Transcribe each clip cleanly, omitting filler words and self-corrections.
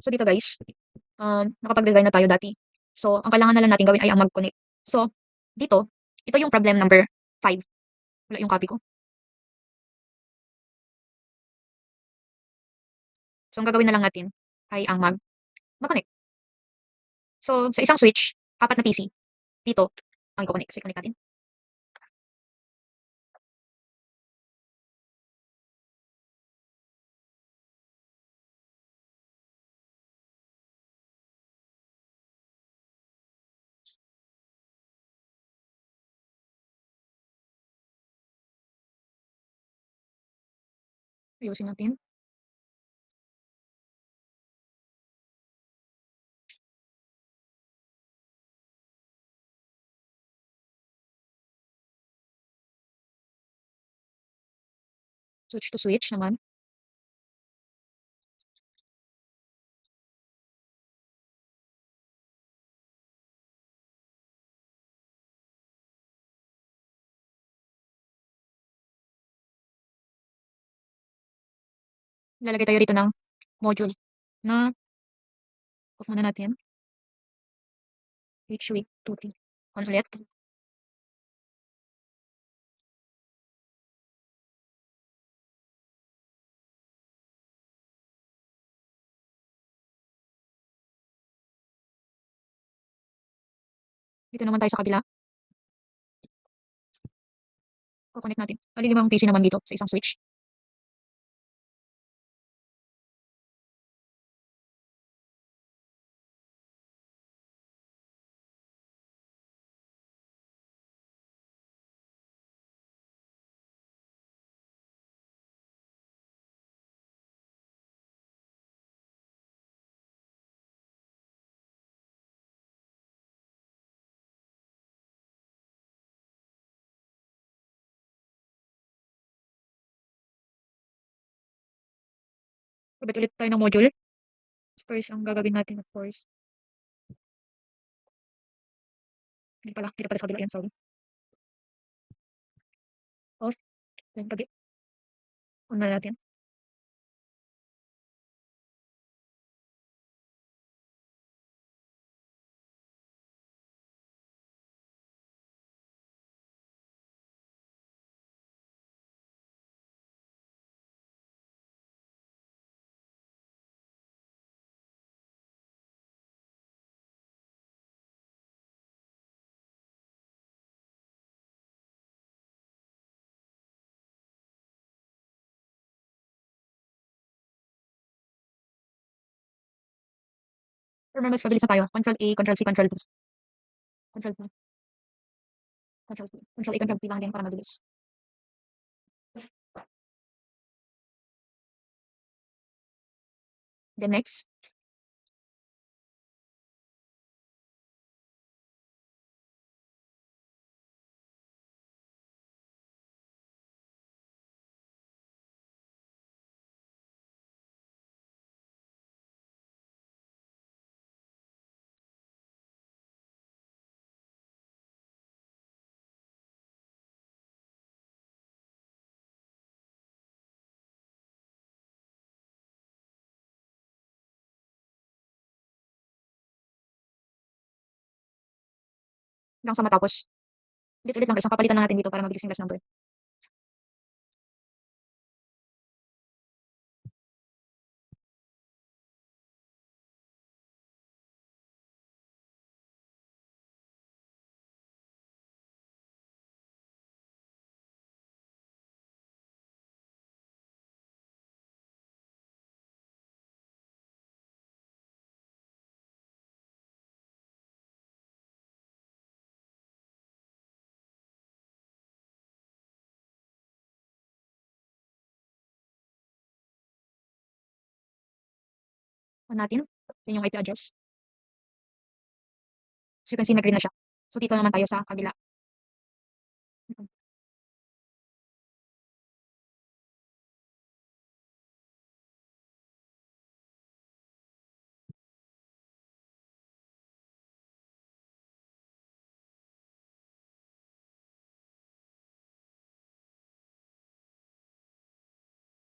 So dito guys, nakapag-design na tayo dati. So ang kailangan na lang natin gawin ay ang mag-connect. So dito, ito yung problem number 5. Wala yung copy ko. So ang gagawin na lang natin ay ang mag-connect. So sa isang switch, 4 na PC. Dito, ang i-connect. So i-connect natin. Ayusin natin. Switch to switch naman. Lalagay tayo rito ng module na off muna natin. HWIC 2T. On ulit. Dito naman tayo sa kabila. Connect natin. Bali 5 PC naman dito sa isang switch. Sabit ulit tayo ng module. First, ang gagawin natin of course. Dito pala sa kabila yan, sorry. Off. Then kabit. On na natin. Or mas mabilis na tayo. Control A, Control C, Control V. Control V. Control C. Control A, Control V lang din para mabilis. Then next. Hanggang sa matapos. Ulit-ulit lang guys. Ang papalitan na natin dito para mabilis yung last number. On natin. Yan yung IP address. So you can see na green na siya. So dito naman tayo sa kabila.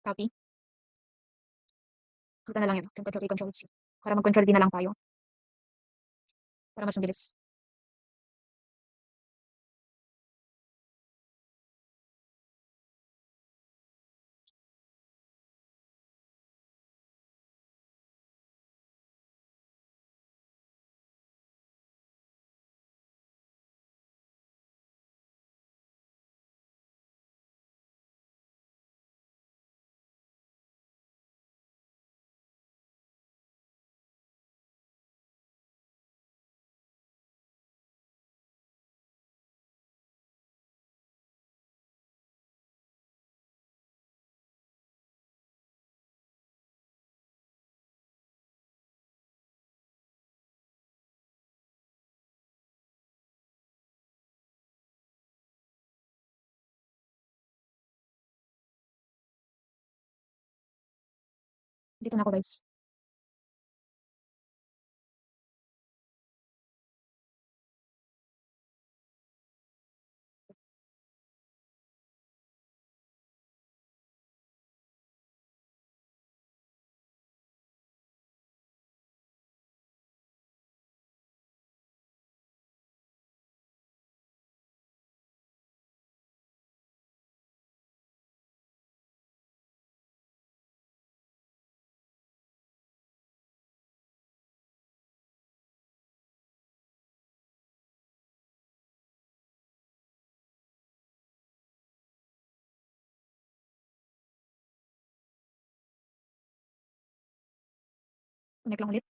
Copy. Dito na lang yun. Control A, Control C. para mag-control din na lang tayo, para mas mabilis. Dito na ako guys. Connect lang ulit.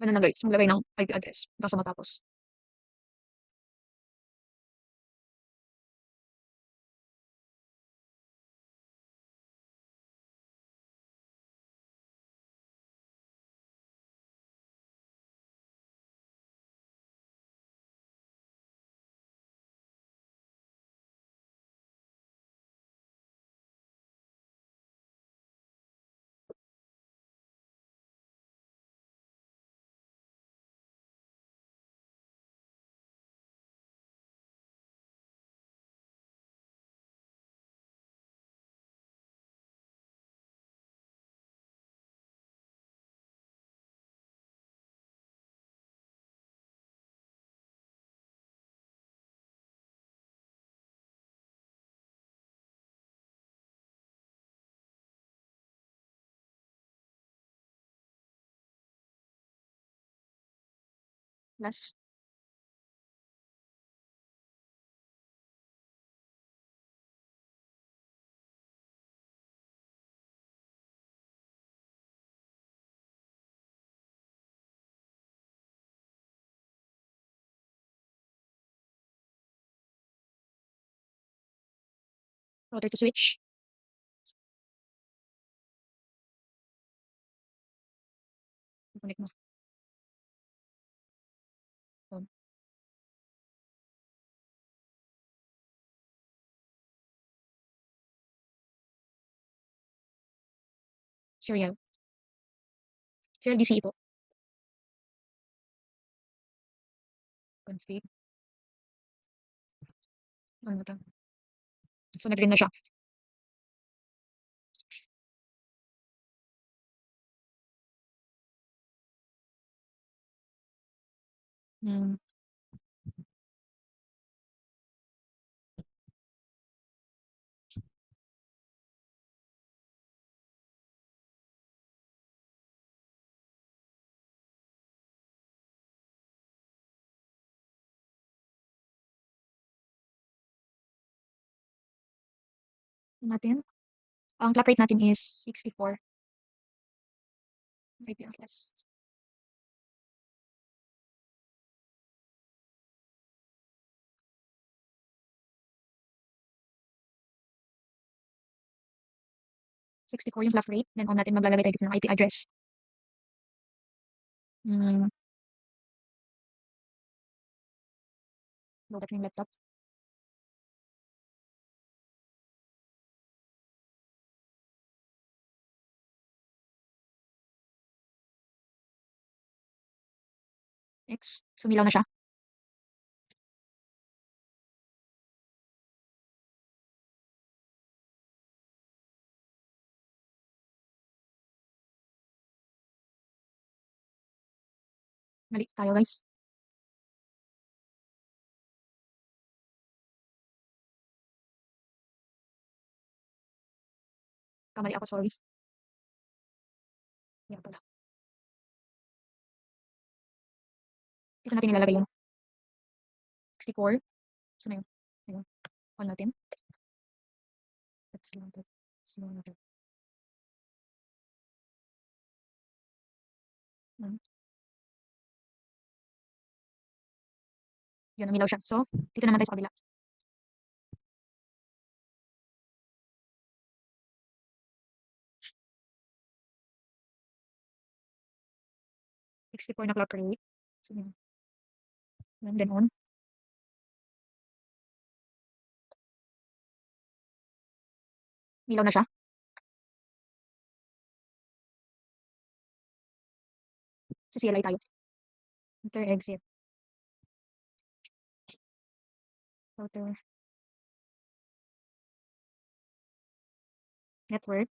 Ganun na guys, maglagay ng IP address hanggang sa matapos. Plus, router to switch. Connect mo. Yun. Serial. Serial DC ito. Config. Ano ba 'to? So, nag-green na siya. Hmm, natin. Ang clock rate natin is 64 IP address. 64 yung flush rate. Then on natin maglalagay tayo dito ng IP address. Load yung laptop. X. Sumilaw na siya. Mali tayo guys. Kamali ako, sorry. Yan pala. Dito natin nilalagay yung 64. Saan na yun? Ayun. On natin. Let's see natin. Slow natin. Yun, umilaw siya. So, dito naman tayo sa kabila. Sixty-four na clock rate. So, yun. Yun, then on. Umilaw na siya. Sa CLI tayo. Enter, exit. Router. Network.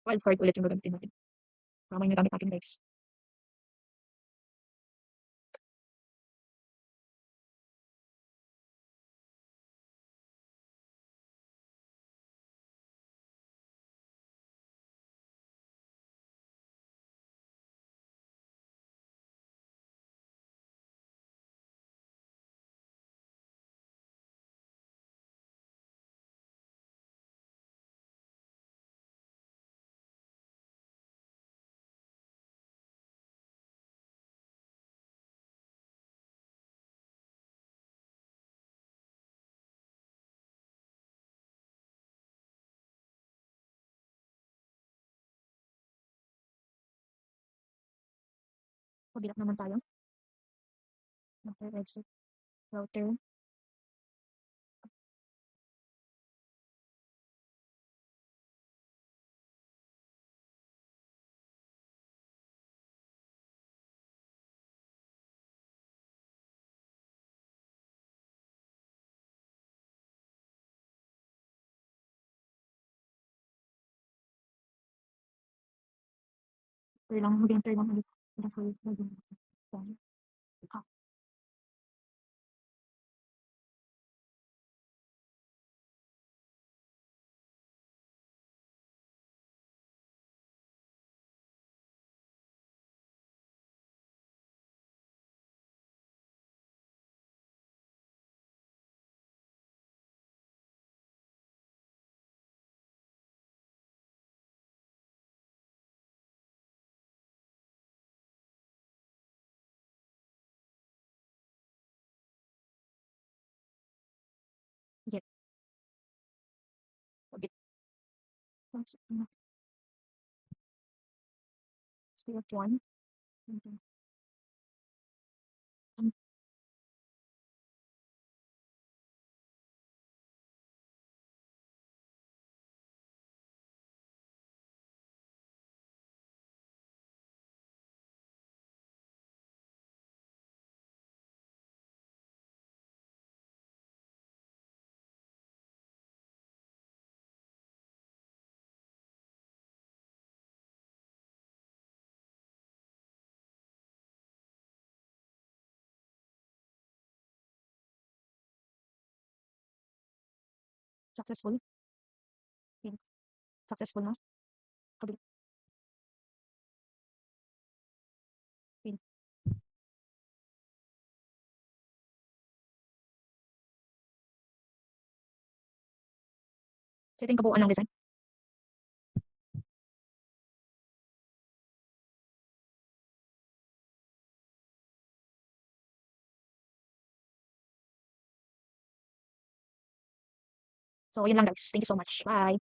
Wildcard ulit yung gagamitin natin. Para may nagamit natin guys. Pabilak naman tayo. Enter, exit. Router. Enter lang. Mag-enter lang ulit. Exit. Orbit. Speed of 1. Successful. Yun. Successful na. Kabila. Yun. So, ito yung kabuuan ng design. So, yun lang guys. Thank you so much. Bye.